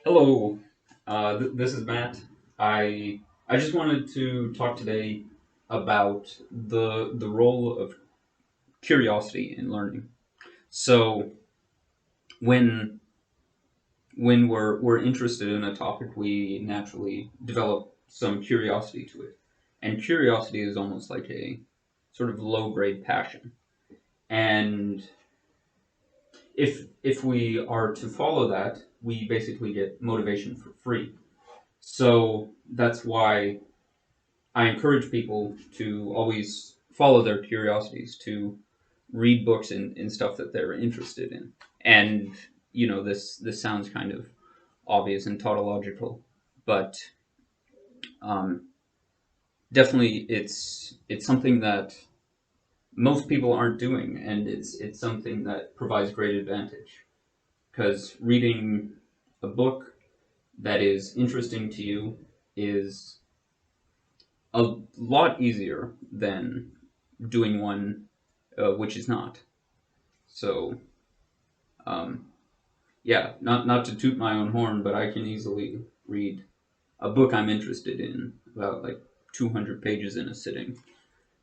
Hello, this is Matt. I just wanted to talk today about the role of curiosity in learning. So when when we're interested in a topic, we naturally develop some curiosity to it, and curiosity is almost like a sort of low grade passion. And if we are to follow that, we basically get motivation for free. So that's why I encourage people to always follow their curiosities, to read books in stuff that they're interested in. And this sounds kind of obvious and tautological, but um, definitely it's something that most people aren't doing, and it's something that provides great advantage because reading a book that is interesting to you is a lot easier than doing one which is not. So, um, yeah, not to toot my own horn, but I can easily read a book I'm interested in about like 200 pages in a sitting,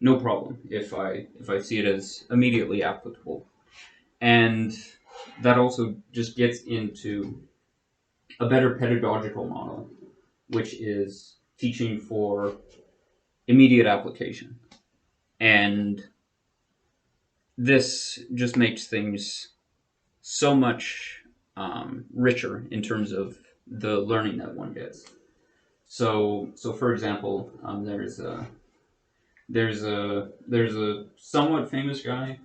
no problem. If I see it as immediately applicable, and that also just gets into a better pedagogical model, which is teaching for immediate application, and this just makes things so much richer in terms of the learning that one gets. So for example, there's a somewhat famous guy,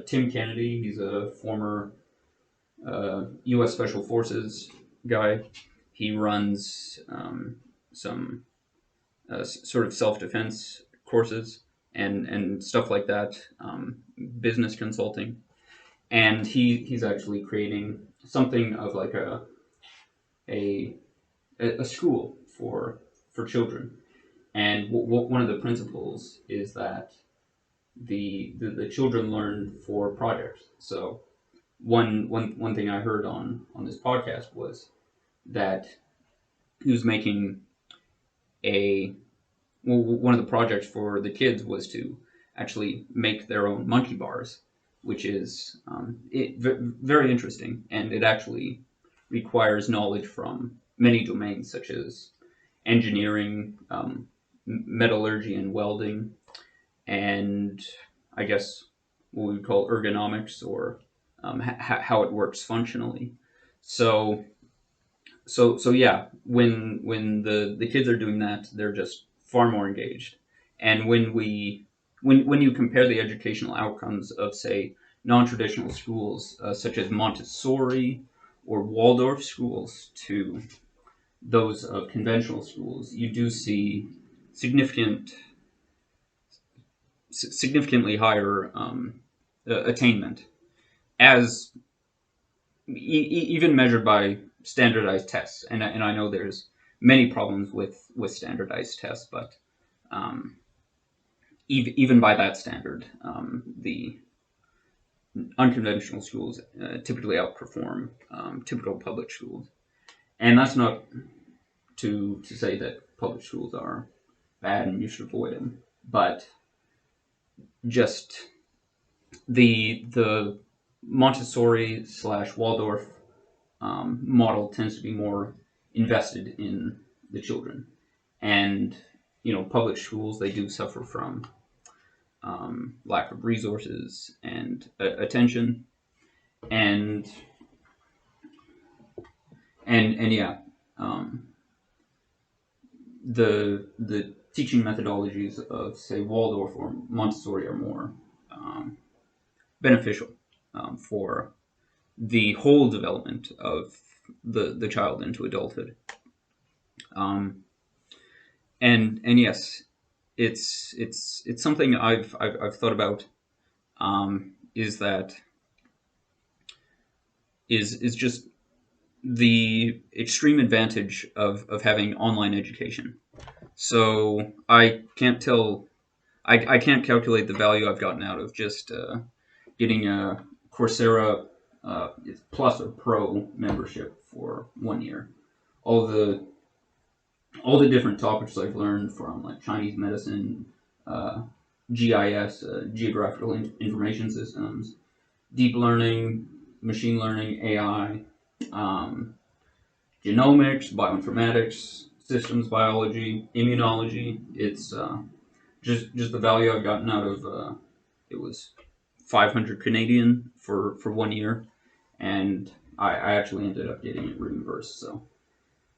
Tim Kennedy. He's a former U.S. Special Forces guy. He runs some sort of self defense courses and stuff like that, business consulting, and he's actually creating something of like a a school for children. And one of the principles is that the children learn for projects. So one thing I heard on this podcast was that he was making a one of the projects for the kids was to actually make their own monkey bars, which is very interesting, and it actually requires knowledge from many domains such as engineering, metallurgy, and welding, and I guess what we would call ergonomics, or how it works functionally. So so yeah, when the kids are doing that, they're just far more engaged. And when you compare the educational outcomes of, say, non-traditional schools such as Montessori or Waldorf schools to those of conventional schools, you do see significant significantly higher attainment, as even measured by standardized tests. And I know there's many problems with standardized tests, but um, even by that standard, the unconventional schools typically outperform typical public schools. And that's not to say that public schools are bad and you should avoid them, but just the Montessori slash Waldorf model tends to be more invested in the children. And public schools, they do suffer from lack of resources and attention, and and yeah, um, the teaching methodologies of, say, Waldorf or Montessori are more beneficial for the whole development of the child into adulthood. Um, and yes, it's something I've thought about. Is that is just the extreme advantage of having online education. So I can't calculate the value I've gotten out of just getting a Coursera it's Plus or Pro membership for 1 year. All the different topics I've learned from like Chinese medicine, uh, GIS, geographical information systems, deep learning, machine learning, AI, um, genomics, bioinformatics, systems biology, immunology. It's just the value I've gotten out of it was 500 Canadian for 1 year, and I actually ended up getting it reimbursed. So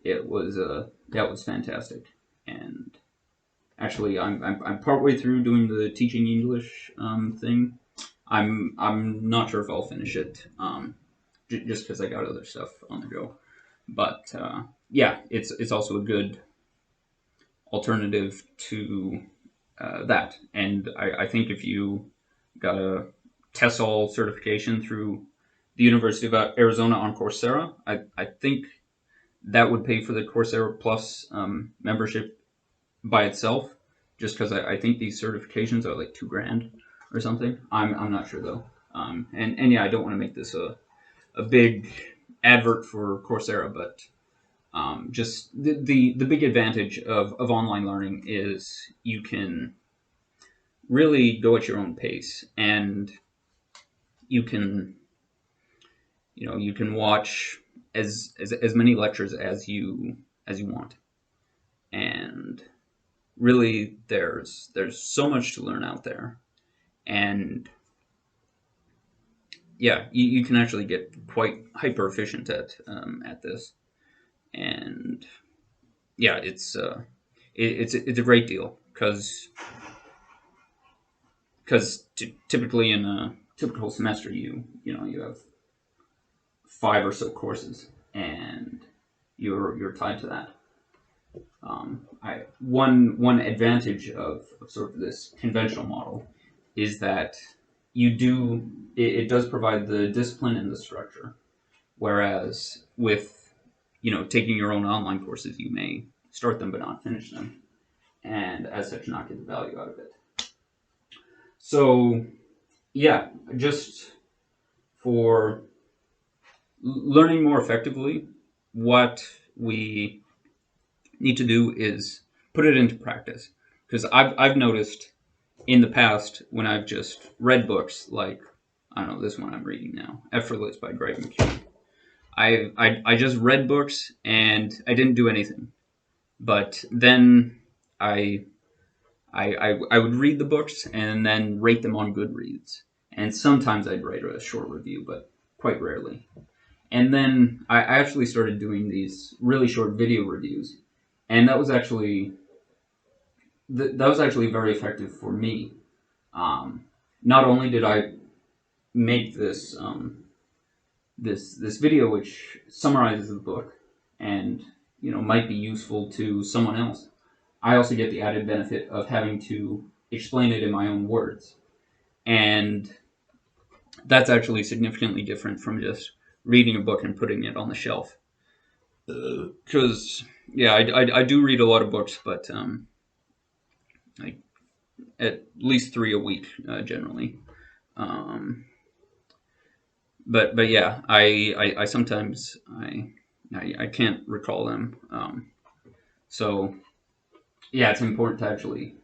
it was that was fantastic. And actually, I'm partway through doing the teaching English thing. I'm not sure if I'll finish it, just because I got other stuff on the go. But yeah, it's also a good alternative to that. And I think if you got a TESOL certification through the University of Arizona on Coursera, I think that would pay for the Coursera Plus membership by itself, just because I think these certifications are like $2,000 or something. I'm not sure though. And yeah, I don't want to make this a big advert for Coursera, but just the big advantage of online learning is you can really go at your own pace, and you can you can watch as many lectures as you want. And really, there's so much to learn out there. And yeah, you can actually get quite hyper efficient at this. And yeah, it's a great deal, because typically in a typical semester you have 5 or so courses, and you're tied to that. One advantage of sort of this conventional model is that it does provide the discipline and the structure, whereas with taking your own online courses, you may start them but not finish them, and as such not get the value out of it. So yeah, just for learning more effectively, what we need to do is put it into practice. Because I've noticed in the past, when I've just read books like, I don't know, this one I'm reading now, Effortless by Greg McKeown. I just read books and I didn't do anything. But then I would read the books and then rate them on Goodreads. And sometimes I'd write a short review, but quite rarely. And then I actually started doing these really short video reviews, and that was actually very effective for me. Not only did I make this video which summarizes the book and might be useful to someone else, I also get the added benefit of having to explain it in my own words, and that's actually significantly different from just reading a book and putting it on the shelf. Because yeah, I do read a lot of books, but like at least 3 a week generally. But yeah, I sometimes I can't recall them. So yeah, it's important to actually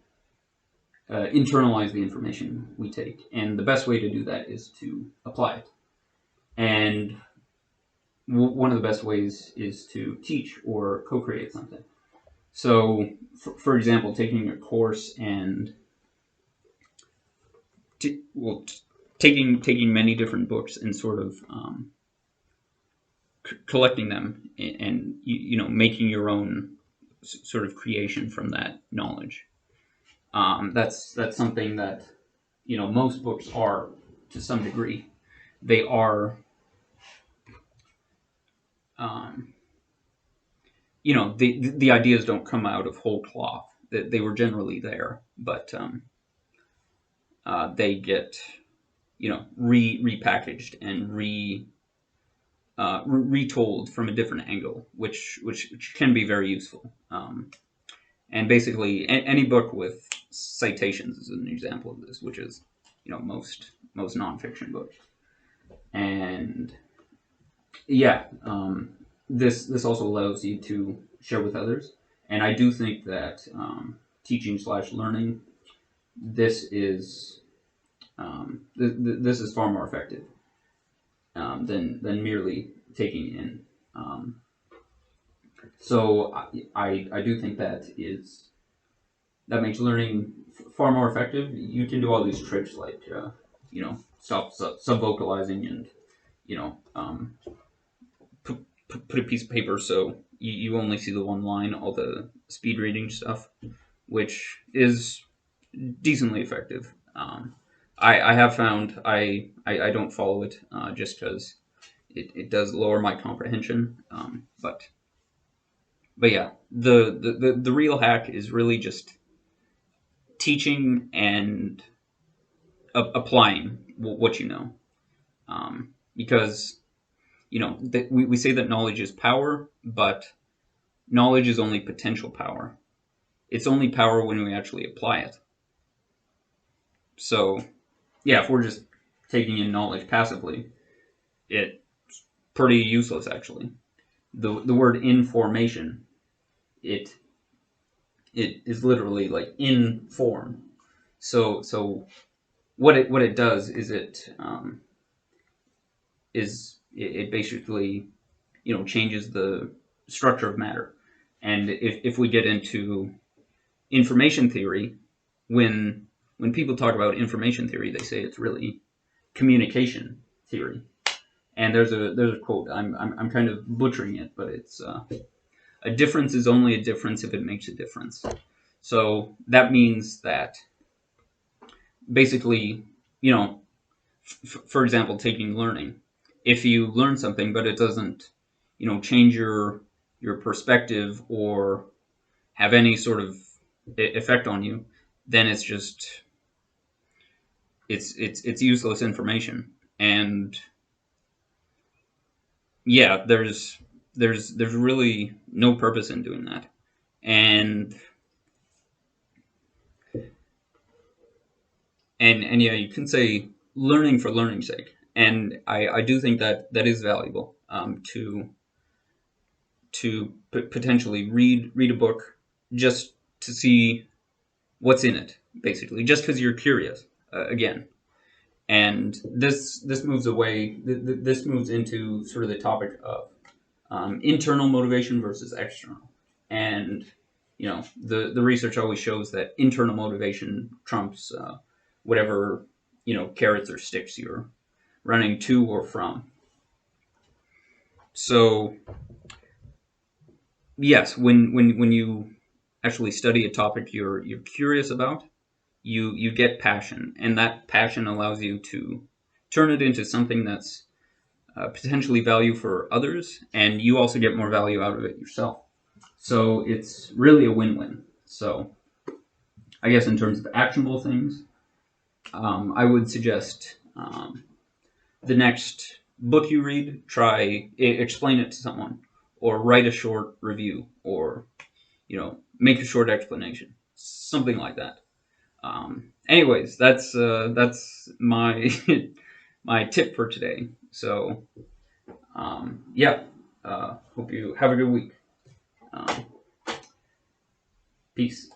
internalize the information we take, and the best way to do that is to apply it. And one of the best ways is to teach or co-create something. So, for example, taking a course and taking many different books and sort of collecting them, and making your own sort of creation from that knowledge. That's something that most books are to some degree. They are the ideas don't come out of whole cloth. They were generally there, but they get repackaged and retold from a different angle, which can be very useful. And basically, any book with citations is an example of this, which is most nonfiction books. And yeah, this also allows you to share with others. And I do think that teaching slash learning, this is this is far more effective than merely taking in. Um, so I do think that makes learning far more effective. You can do all these tricks like stop sub vocalizing and you know put a piece of paper so you only see the one line, all the speed reading stuff, which is decently effective. I have found I don't follow it just because it does lower my comprehension. But yeah, the real hack is really just teaching and applying what you know. Because we say that knowledge is power, but knowledge is only potential power. It's only power when we actually apply it. So yeah, if we're just taking in knowledge passively, it's pretty useless actually. The word information, it it is literally like in form. So what it does is it basically changes the structure of matter. And if we get into information theory, when people talk about information theory, they say it's really communication theory. And there's a quote. I'm kind of butchering it, but it's a difference is only a difference if it makes a difference. So that means that basically, for example, taking learning, if you learn something but it doesn't, change your perspective or have any sort of effect on you, then it's useless information. And yeah, there's really no purpose in doing that. And and yeah, you can say learning for learning's sake, and I do think that that is valuable, to potentially read a book just to see what's in it, basically, just because you're curious, again. And this moves away. This moves into sort of the topic of internal motivation versus external. And the research always shows that internal motivation trumps whatever carrots or sticks you're running to or from. So yes, when you actually study a topic you're curious about, you get passion, and that passion allows you to turn it into something that's potentially value for others, and you also get more value out of it yourself. So it's really a win-win. So I guess in terms of actionable things, I would suggest the next book you read, try explain it to someone, or write a short review, or make a short explanation, something like that. Anyways, that's my my tip for today. So yeah, hope you have a good week. Um, Peace.